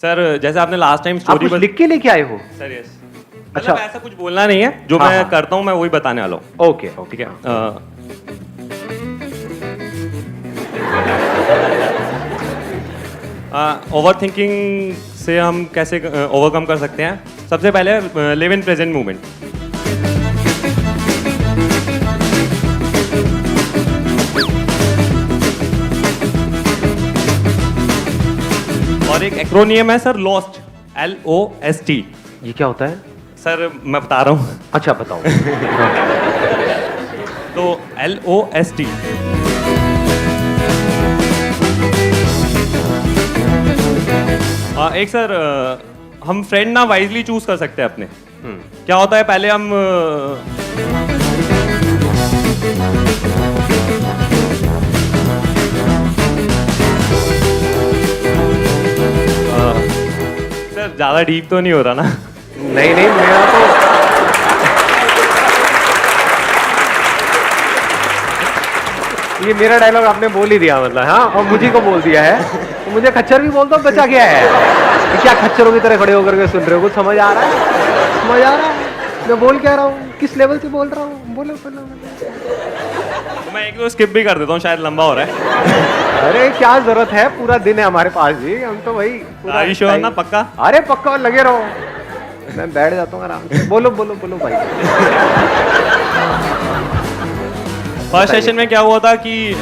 Sir जैसे आपने last time आप स्टोरी कुछ लिख के लेके आए हो? Sir yes. अच्छा। मतलब ऐसा कुछ बोलना नहीं है, जो हाँ, मैं हाँ। करता हूँ मैं वही बताने वाला हूँ। ओके ओके ठीक है। ओवर थिंकिंग से हम कैसे ओवरकम कर सकते हैं? सबसे पहले लिव इन प्रेजेंट मोमेंट। और एक एक्रोनियम है सर, लॉस्ट, LOST। ये क्या होता है? सर मैं बता रहा हूँ। अच्छा बताओ। तो LOST एक सर हम फ्रेंड ना वाइजली चूज कर सकते हैं अपने। क्या होता है पहले हम सर ज्यादा डीप तो नहीं हो रहा ना? नहीं नहीं, मेरा तो ये मेरा डायलॉग आपने बोल ही दिया मतलब, हाँ, और मुझे को बोल दिया है तो मुझे खच्चर भी बोलता हूँ, बचा क्या है? ये क्या खच्चरों की तरह खड़े होकर के सुन रहे हो? कुछ समझ आ रहा है? समझ आ रहा है मैं बोल क्या रहा हूँ, किस लेवल से बोल रहा हूँ? बोलो बोलो बोलो। तो मैं एक दो स्किप भी कर देता हूँ, शायद लंबा हो रहा है। अरे क्या जरूरत है, पूरा दिन है हमारे पास जी, हम तो भाई पूरा Are you sure ना, पक्का? अरे पक्का, लगे रहो, मैं बैठ जाता हूँ आराम से। बोलो बोलो बोलो भाई। फर्स्ट सेशन में क्या हुआ था कि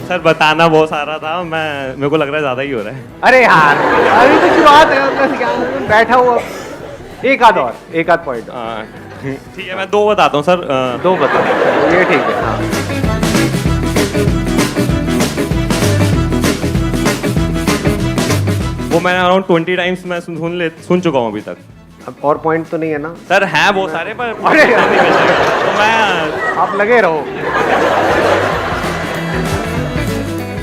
सर बताना बहुत सारा था, मेरे को लग रहा है ज्यादा ही हो रहा है। अरे यार अभी तो शुरुआत है, मतलब क्या बैठा हुआ। एक आध पॉइंट। ठीक है, मैं दो बताता हूँ सर। दो बताओ, ये ठीक है। हाँ। वो मैंने अराउंड 20 टाइम्स मैं सुन चुका हूँ अभी तक। अब और पॉइंट तो नहीं है ना? सर हैं बहुत सारे, पर अरे तो मैं आप लगे रहो।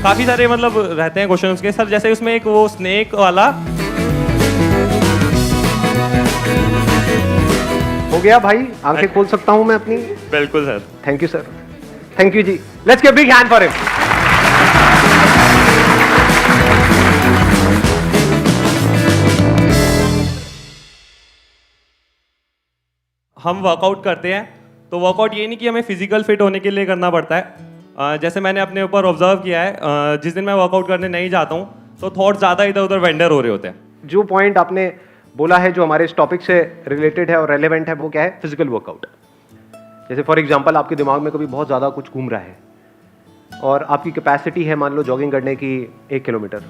काफी सारे मतलब रहते हैं क्वेश्चंस के सर, जैसे उसमें एक वो स्नेक वाला। हो गया भाई, आंखें खोल सकता हूँ मैं अपनी? बिल्कुल sir. Thank you sir, thank you जी। Let's give big hand for him. हम वर्कआउट करते हैं तो वर्कआउट ये नहीं कि हमें फिजिकल फिट होने के लिए करना पड़ता है। जैसे मैंने अपने ऊपर ऑब्जर्व किया है, जिस दिन मैं वर्कआउट करने नहीं जाता हूँ तो थॉट ज़्यादा इधर उधर वेंडर हो रहे होते हैं। जो पॉइंट आपने बोला है, जो हमारे इस टॉपिक से रिलेटेड है और रेलेवेंट है, वो क्या है? Physical workout. जैसे फॉर एग्जांपल आपके दिमाग में कभी बहुत ज़्यादा कुछ घूम रहा है और आपकी कैपेसिटी है मान लो जॉगिंग करने की 1 किलोमीटर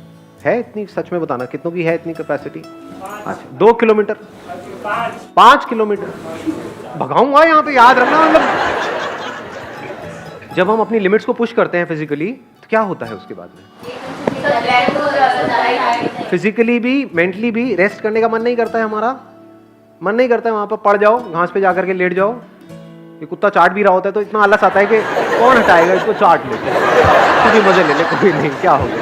है, इतनी सच में बताना कितनों की है इतनी कैपेसिटी? अच्छा 2 किलोमीटर, 5 किलोमीटर भगाऊंगा यहाँ पे, याद रखना। मतलब जब हम अपनी लिमिट्स को पुश करते हैं फिजिकली तो क्या होता है उसके बाद में? फिजिकली भी मेंटली भी रेस्ट करने का मन नहीं करता है हमारा, मन नहीं करता है वहां पर पड़ जाओ, घास पे जाकर के लेट जाओ। ये कुत्ता चाट भी रहा होता है तो इतना आलस आता है कि कौन हटाएगा इसको, चाट ले, खुद ही मजे ले ले, कोई नहीं, क्या होगा।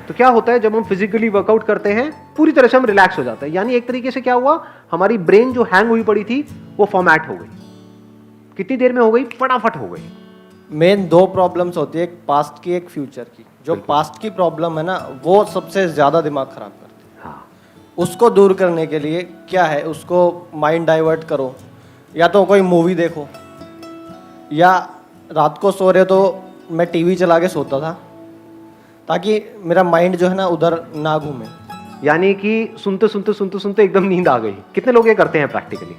तो क्या होता है जब हम फिजिकली वर्कआउट करते हैं, पूरी तरह से हम रिलैक्स हो जाते हैं। यानी एक तरीके से क्या हुआ, हमारी ब्रेन जो हैंग हुई पड़ी थी वो फॉर्मेट हो गई। कितनी देर में हो गई? फटाफट हो गई। मेन दो प्रॉब्लम्स होती है, एक पास्ट की एक फ्यूचर की। जो पास्ट की प्रॉब्लम है ना, वो सबसे ज़्यादा दिमाग खराब करती है। हाँ। उसको दूर करने के लिए क्या है, उसको माइंड डाइवर्ट करो, या तो कोई मूवी देखो, या रात को सो रहे तो मैं टीवी चला के सोता था ताकि मेरा माइंड जो है ना उधर ना घूमे। यानी कि सुनते सुनते सुनते सुनते एकदम नींद आ गई। कितने लोग ये करते हैं प्रैक्टिकली?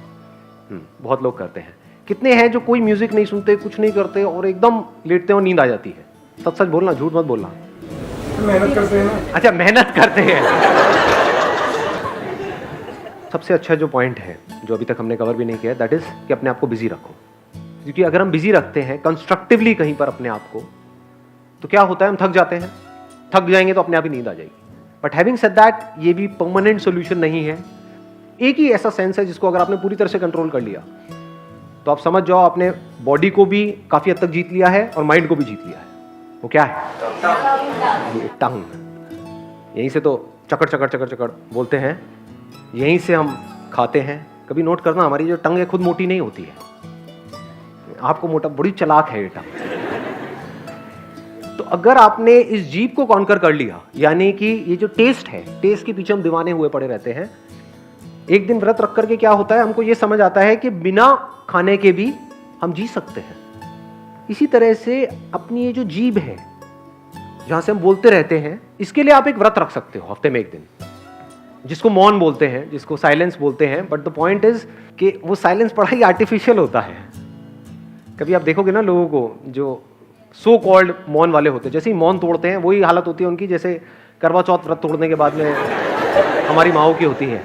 बहुत लोग करते हैं। कितने हैं जो कोई म्यूजिक नहीं सुनते, कुछ नहीं करते और एकदम लेटते हैं और नींद आ जाती है? सच सच बोलना, झूठ मत बोलना। मेहनत करते हैं ना। अच्छा मेहनत करते हैं। सबसे अच्छा जो पॉइंट है जो अभी तक हमने कवर भी नहीं किया, दैट इज कि अपने आप को बिजी रखो। क्योंकि अगर हम बिजी रखते हैं कंस्ट्रक्टिवली कहीं पर अपने आप को, तो क्या होता है, हम थक जाते हैं। थक जाएंगे तो अपने आप ही नींद आ जाएगी। बट हैविंग सेड दैट, ये भी परमानेंट सोल्यूशन नहीं है। एक ही ऐसा सेंस है जिसको अगर आपने पूरी तरह से कंट्रोल कर लिया तो आप समझ जाओ आपने बॉडी को भी काफी हद तक जीत लिया है और माइंड को भी जीत लिया है। वो क्या है? टंग। यहीं से तो चकड़ चकड़ चकड़ चकड़ बोलते हैं, यहीं से हम खाते हैं। कभी नोट करना, हमारी जो टंग है खुद मोटी नहीं होती है, आपको मोटा, बड़ी चालाक है ये टंग। तो अगर आपने इस जीभ को कॉन्कर कर लिया, यानी कि ये जो टेस्ट है, टेस्ट के पीछे हम दीवाने हुए पड़े रहते हैं। एक दिन व्रत रख करके क्या होता है, हमको ये समझ आता है कि बिना खाने के भी हम जी सकते हैं। इसी तरह से अपनी ये जो जीभ है, जहां से हम बोलते रहते हैं, इसके लिए आप एक व्रत रख सकते हो हफ्ते में एक दिन, जिसको मौन बोलते हैं, जिसको साइलेंस बोलते हैं। बट द पॉइंट इज कि वो साइलेंस बड़ा ही आर्टिफिशियल होता है। कभी आप देखोगे ना लोगों को जो सो कॉल्ड मौन वाले होते हैं, जैसे ही मौन तोड़ते हैं वही हालत होती है उनकी जैसे करवा चौथ व्रत तोड़ने के बाद में हमारी माओ की होती है।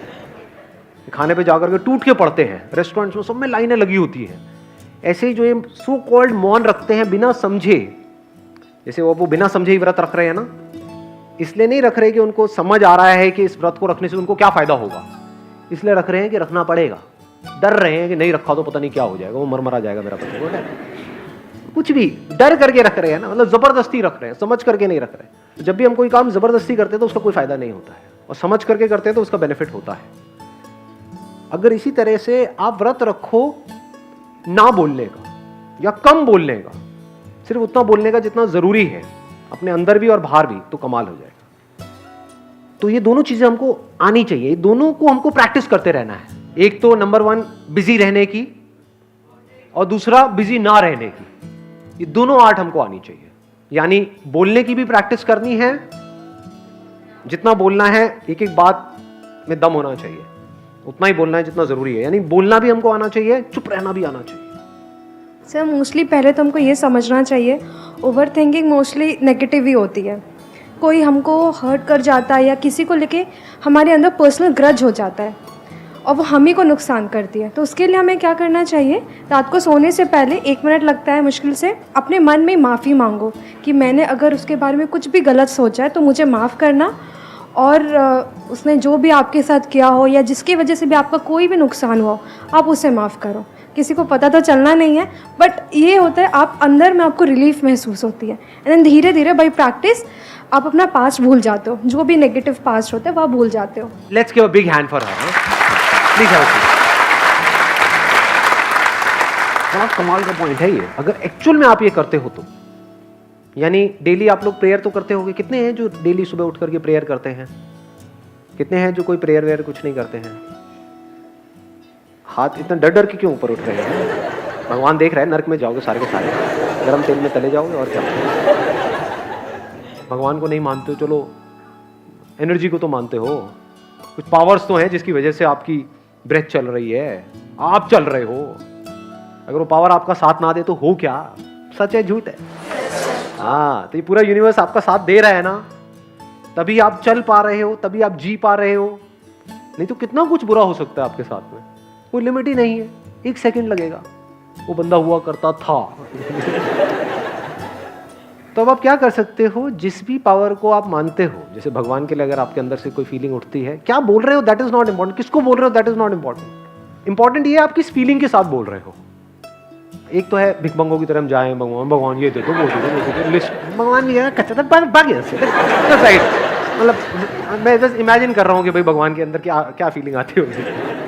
खाने पे जाकर के टूट के पड़ते हैं, रेस्टोरेंट्स में सब में लाइनें लगी होती हैं। ऐसे ही जो ये सो कॉल्ड मौन रखते हैं बिना समझे, जैसे वो बिना समझे ही व्रत रख रहे हैं ना, इसलिए नहीं रख रहे कि उनको समझ आ रहा है कि इस व्रत को रखने से उनको क्या फायदा होगा, इसलिए रख रहे हैं कि रखना पड़ेगा। डर रहे हैं कि नहीं रखा तो पता नहीं क्या हो जाएगा, वो मर मरा जाएगा मेरा पति। कुछ भी डर करके रख रहे हैं ना, मतलब जबरदस्ती रख रहे हैं, समझ करके नहीं रख रहे। जब भी हम कोई काम जबरदस्ती करते हैं तो उसका कोई फायदा नहीं होता है, और समझ करके करते हैं तो उसका बेनिफिट होता है। अगर इसी तरह से आप व्रत रखो ना बोलने का या कम बोलने का, सिर्फ उतना बोलने का जितना जरूरी है अपने अंदर भी और बाहर भी, तो कमाल हो जाएगा। तो ये दोनों चीजें हमको आनी चाहिए, दोनों को हमको प्रैक्टिस करते रहना है। एक तो नंबर 1 बिजी रहने की, और दूसरा बिजी ना रहने की। ये दोनों आर्ट हमको आनी चाहिए। यानी बोलने की भी प्रैक्टिस करनी है, जितना बोलना है एक एक बात में दम होना चाहिए, उतना ही बोलना है जितना जरूरी है। यानी बोलना भी हमको आना चाहिए, चुप रहना भी आना चाहिए। सर मोस्टली पहले तो हमको ये समझना चाहिए, ओवर थिंकिंग मोस्टली नेगेटिव ही होती है। कोई हमको हर्ट कर जाता है या किसी को लेके हमारे अंदर पर्सनल ग्रज हो जाता है और वो हम ही को नुकसान करती है। तो उसके लिए हमें क्या करना चाहिए, रात को सोने से पहले 1 मिनट लगता है मुश्किल से, अपने मन में माफ़ी मांगो कि मैंने अगर उसके बारे में कुछ भी गलत सोचा है तो मुझे माफ़ करना, और उसने जो भी आपके साथ किया हो या जिसकी वजह से भी आपका कोई भी नुकसान हुआ हो, आप उसे माफ़ करो। किसी को पता तो चलना नहीं है, बट ये होता है आप अंदर में आपको रिलीफ महसूस होती है। एंड देन धीरे धीरे बाई प्रैक्टिस आप अपना पास्ट भूल जाते हो, जो भी नेगेटिव पास्ट होता है वह भूल जाते हो। Let's give a big hand for her. Please have a seat. बहुत कमाल का पॉइंट है ये। अगर एक्चुअल में आप ये करते हो तो, यानी डेली आप लोग प्रेयर तो करते होगे। कितने हैं जो डेली सुबह उठ करके प्रेयर करते हैं? कितने हैं जो कोई प्रेयर वेयर कुछ नहीं करते हैं? हाथ इतना डर डर के क्यों ऊपर उठ रहे हैं? भगवान देख रहा है, नरक में जाओगे सारे के सारे, गरम तेल में तले जाओगे और क्या। भगवान को नहीं मानते हो, चलो एनर्जी को तो मानते हो, कुछ पावर्स तो हैं जिसकी वजह से आपकी ब्रेथ चल रही है, आप चल रहे हो। अगर वो पावर आपका साथ ना दे तो हो क्या? सच है झूठ है? हाँ, तो ये पूरा यूनिवर्स आपका साथ दे रहा है ना, तभी आप चल पा रहे हो, तभी आप जी पा रहे हो। नहीं तो कितना कुछ बुरा हो सकता है आपके साथ में, कोई लिमिट ही नहीं है। 1 सेकंड लगेगा, वो बंदा हुआ करता था। तो अब आप क्या कर सकते हो, जिस भी पावर को आप मानते हो, जैसे भगवान के लिए अगर आपके अंदर से कोई फीलिंग उठती है, क्या बोल रहे हो दैट इज नॉट इंपॉर्टेंट, किसको बोल रहे हो that is not important. Important ये है आप किस फीलिंग के साथ बोल रहे हो। एक तो है भिखमंगों की तरह हम जाएं, भगवान भगवान ये दे दो वो दे दो वो दे दो, लिस्ट भगवान भी है कच्चा था भाग यहाँ से राइट। मतलब मैं बस इमेजिन कर रहा हूँ कि भाई भगवान के अंदर क्या क्या फीलिंग आती होगी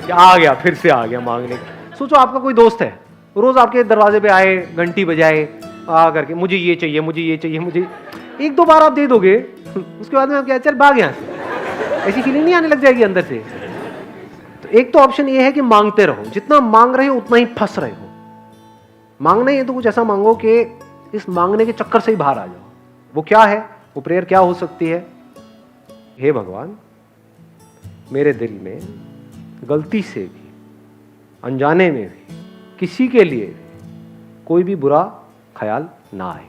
कि आ गया, फिर से आ गया मांगने। सोचो आपका कोई दोस्त है, रोज आपके दरवाजे पे आए, घंटी बजाए, आ करके मुझे ये चाहिए मुझे ये चाहिए मुझे, 1-2 बार आप दे दोगे, उसके बाद में आप क्या, चल भाग यहाँ से, ऐसी फीलिंग नहीं आने लग जाएगी अंदर से। तो एक तो ऑप्शन ये है कि मांगते रहो, जितना मांग रहे हो उतना ही फंस रहे हो। मांगना ही है तो कुछ ऐसा मांगो कि इस मांगने के चक्कर से ही बाहर आ जाओ। वो क्या है, वो प्रेयर क्या हो सकती है? हे भगवान, मेरे दिल में गलती से भी, अनजाने में भी, किसी के लिए भी कोई भी बुरा ख्याल ना आए।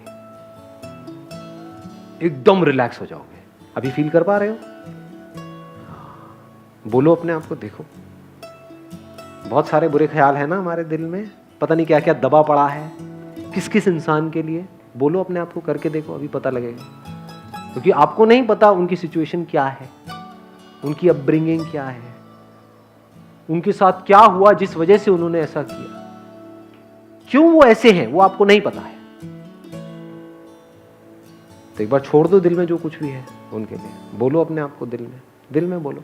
एकदम रिलैक्स हो जाओगे। अभी फील कर पा रहे हो? बोलो अपने आप को, देखो बहुत सारे बुरे ख्याल है ना हमारे दिल में, पता नहीं क्या क्या दबा पड़ा है किस किस इंसान के लिए। बोलो अपने आप को, करके देखो, अभी पता लगेगा। क्योंकि आपको नहीं पता उनकी सिचुएशन क्या है, उनकी अपब्रिंगिंग क्या है, उनके साथ क्या हुआ जिस वजह से उन्होंने ऐसा किया, क्यों वो ऐसे हैं, वो आपको नहीं पता है। तो एक बार छोड़ दो दिल में जो कुछ भी है उनके लिए। बोलो अपने आप को दिल में बोलो।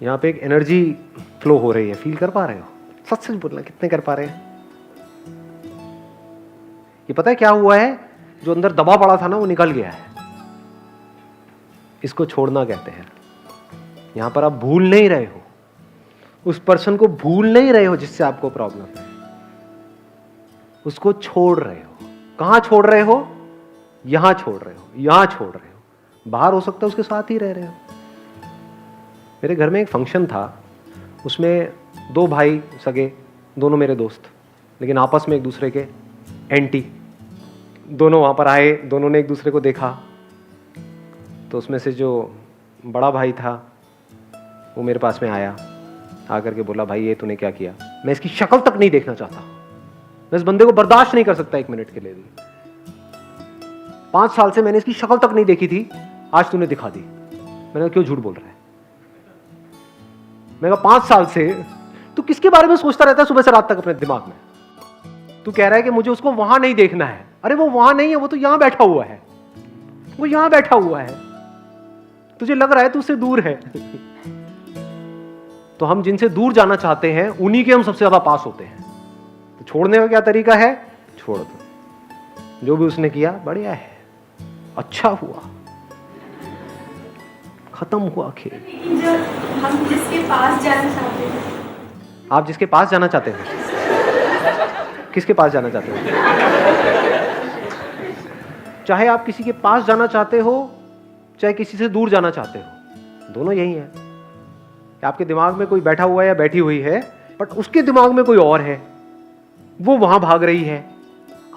यहाँ पे एक एनर्जी फ्लो हो रही है, फील कर पा रहे हो? सच सच बोलना, कितने कर पा रहे हैं? ये पता है क्या हुआ है? जो अंदर दबा पड़ा था ना, वो निकल गया है। इसको छोड़ना कहते हैं। यहां पर आप भूल नहीं रहे हो, उस पर्सन को भूल नहीं रहे हो जिससे आपको प्रॉब्लम है, उसको छोड़ रहे हो। कहां छोड़ रहे हो? यहां छोड़ रहे हो, यहां छोड़ रहे हो। बाहर हो सकता है उसके साथ ही रह रहे हो। मेरे घर में एक फंक्शन था, उसमें 2 भाई सगे, दोनों मेरे दोस्त, लेकिन आपस में एक दूसरे के एंटी। दोनों वहाँ पर आए, दोनों ने एक दूसरे को देखा, तो उसमें से जो बड़ा भाई था वो मेरे पास में आया, आकर के बोला, भाई ये तूने क्या किया? मैं इसकी शक्ल तक नहीं देखना चाहता, मैं इस बंदे को बर्दाश्त नहीं कर सकता 1 मिनट के लिए भी। 5 साल से मैंने इसकी शक्ल तक नहीं देखी थी, आज तूने दिखा दी। मैंने कहा, क्यों झूठ बोल रहा है? मैं कहा 5 साल से तू किसके बारे में सोचता रहता है सुबह से रात तक अपने दिमाग में? तू कह रहा है कि मुझे उसको वहां नहीं देखना है। अरे वो वहां नहीं है, वो तो यहां बैठा हुआ है, वो यहां बैठा हुआ है। तुझे लग रहा है तू उससे दूर है। तो हम जिनसे दूर जाना चाहते हैं उन्हीं के हम सबसे ज्यादा पास होते हैं। तो छोड़ने का क्या तरीका है? छोड़ दो। जो भी उसने किया बढ़िया है, अच्छा हुआ, खत्म हुआ खेल। हम जिसके पास जाना चाहते हैं, आप जिसके पास जाना चाहते हैं, किसके पास जाना चाहते हो? चाहे आप किसी के पास जाना चाहते हो, चाहे किसी से दूर जाना चाहते हो, दोनों यही है कि आपके दिमाग में कोई बैठा हुआ है या बैठी हुई है, बट उसके दिमाग में कोई और है, वो वहां भाग रही है,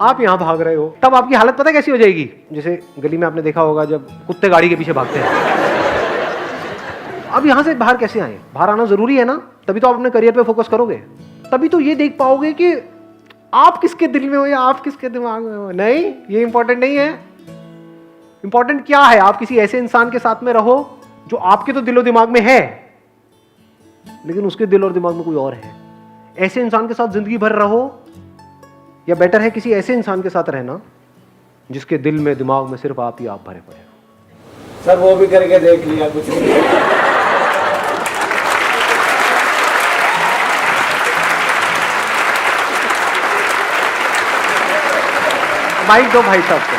आप यहां भाग रहे हो। तब आपकी हालत पता है कैसी हो जाएगी? जैसे गली में आपने देखा होगा जब कुत्ते गाड़ी के पीछे भागते हैं। अब यहां से बाहर कैसे आए? बाहर आना जरूरी है ना, तभी तो आप अपने करियर पे फोकस करोगे, तभी तो ये देख पाओगे कि आप किसके दिल में हो या आप किसके दिमाग में हो। नहीं, ये इंपॉर्टेंट नहीं है। इंपॉर्टेंट क्या है? आप किसी ऐसे इंसान के साथ में रहो जो आपके तो दिलो दिमाग में है, लेकिन उसके दिल और दिमाग में कोई और है। ऐसे इंसान के साथ जिंदगी भर रहो, या बेटर है किसी ऐसे इंसान के साथ रहना जिसके दिल में दिमाग में सिर्फ आप ही आप भरे पड़े हो। सर वो भी करके देख लिया, कुछ नहीं। माइक दो भाई साहब को।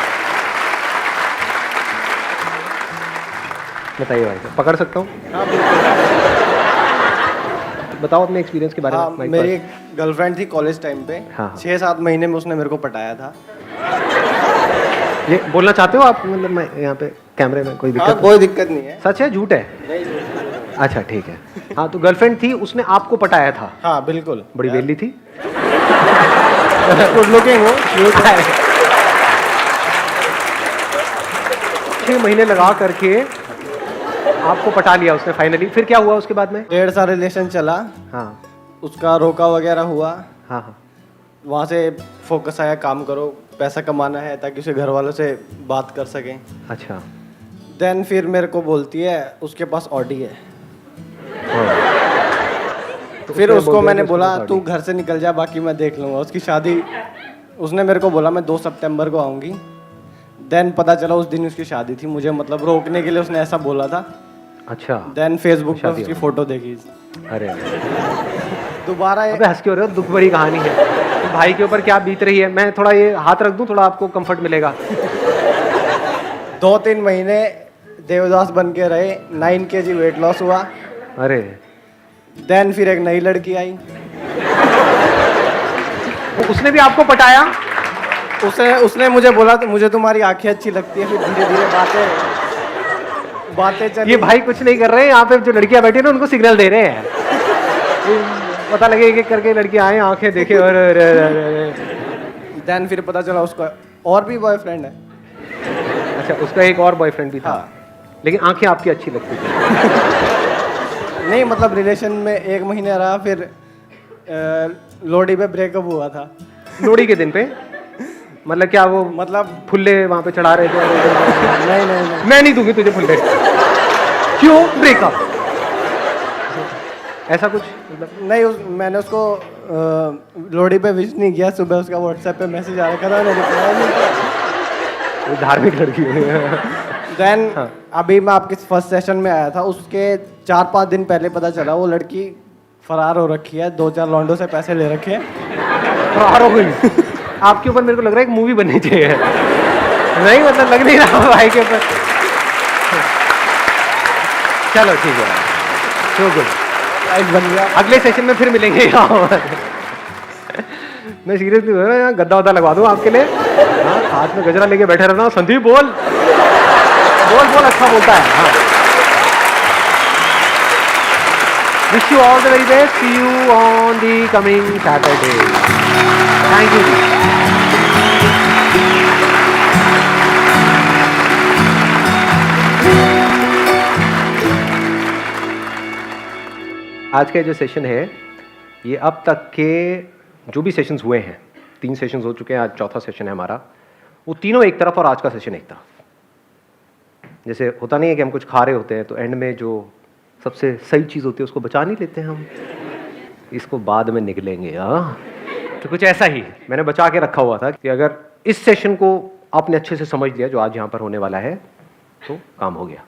बताइए भाई साहब, पकड़ सकता हूँ? बताओ अपने एक्सपीरियंस के बारे हाँ, में। मेरी एक गर्लफ्रेंड थी कॉलेज टाइम पे। हाँ। 6-7 महीने में उसने मेरे को पटाया था। ये बोलना चाहते हो आप? मतलब मैं यहाँ पे कैमरे में कोई हाँ, दिक्कत? कोई दिक्कत नहीं है। सच है झूठ है? नहीं। अच्छा ठीक है। हाँ, तो गर्लफ्रेंड थी, उसने आपको पटाया था? हाँ बिल्कुल। बड़ी वेली थी? गुड लुकिंग हो, क्यूट है। 6 महीने लगा करके आपको पटा लिया उसने फाइनली। फिर क्या हुआ उसके बाद में? 1.5 साल रिलेशन चला। हाँ उसका रोका वगैरह हुआ। हाँ हाँ। वहाँ से फोकस आया, काम करो, पैसा कमाना है ताकि उसे घर वालों से बात कर सकें। अच्छा। देन फिर मेरे को बोलती है उसके पास ऑडी है। तो फिर उसने उसको बोल दिया मैंने कि उसके बोला पास तू ऑडी। घर से निकल जा, बाकी मैं देख लूँगा। उसकी शादी, उसने मेरे को बोला मैं 2 सितंबर को आऊँगी। देन पता चला उस दिन उसकी शादी थी। मुझे मतलब रोकने के लिए उसने ऐसा बोला था। अच्छा। देन फेसबुक पर शादी उसकी हो। फोटो देखी। अरे दोबारा अबे हंस के हो रहे हो, दुख भरी कहानी है। तो भाई के ऊपर क्या बीत रही है? मैं थोड़ा ये हाथ रख दूं, थोड़ा आपको कंफर्ट मिलेगा। 2-3 महीने देवदास बन के रहे, 9 kg वेट लॉस हुआ। अरे देन फिर एक नई लड़की आई। उसने भी आपको पटाया? उसने मुझे बोला तो मुझे तुम्हारी आंखें अच्छी लगती है। फिर धीरे धीरे बातें चली। ये भाई कुछ नहीं कर रहे हैं, यहाँ पे जो लड़कियां बैठी है ना उनको सिग्नल दे रहे हैं। पता लगे एक एक करके लड़कियां आए, आंखें देखे और देन फिर पता चला उसका और भी बॉयफ्रेंड है। अच्छा, उसका एक और बॉयफ्रेंड भी था। हाँ। लेकिन आंखें आपकी अच्छी लगती थी? नहीं मतलब रिलेशन में 1 महीने रहा, फिर लोहड़ी पे ब्रेकअप हुआ था। लोहड़ी के दिन पे? मतलब क्या वो मतलब फुल्ले वहां पे चढ़ा रहे थे? नहीं। मैं नहीं दूंगी तुझे फुल्ले। क्यों? ब्रेकअप? ऐसा कुछ मतलब? नहीं मैंने उसको लोहड़ी पे विश नहीं किया। सुबह उसका व्हाट्सएप पे मैसेज आ रखा था, मैंने रिप्लाई नहीं किया। वो धार्मिक लड़की है। देन हाँ। अभी मैं आपके फर्स्ट सेशन में आया था, उसके 4-5 दिन पहले पता चला वो लड़की फरार हो रखी है, 2-4 लॉन्डो से पैसे ले रखे हैं। फरार हो गई। आपके ऊपर मेरे को लग रहा है एक मूवी बननी चाहिए। नहीं मतलब लग नहीं रहा भाई के ऊपर। चलो ठीक है, सो गुड, लाइक बन गया। अगले सेशन में फिर मिलेंगे यहाँ। मैं सीरियसली यहाँ गद्दा वद्दा लगवा दूँ आपके लिए। हाँ, हाथ में गजरा लेके बैठे रहना। संदीप बोल बोल बोल, अच्छा बोलता है। हाँ, wish you all the very best, see you on the coming Saturday. Thank you जी। आज का जो सेशन है ये अब तक के जो भी सेशंस हुए हैं, 3 सेशंस हो चुके हैं, आज चौथा सेशन है हमारा, वो तीनों एक तरफ और आज का सेशन एक तरफ। जैसे होता नहीं है कि हम कुछ खा रहे होते हैं तो एंड में जो सबसे सही चीज़ होती है उसको बचा नहीं लेते हैं हम, इसको बाद में निकलेंगे। हाँ, तो कुछ ऐसा ही मैंने बचा के रखा हुआ था कि अगर इस सेशन को आपने अच्छे से समझ लिया जो आज यहाँ पर होने वाला है तो काम हो गया।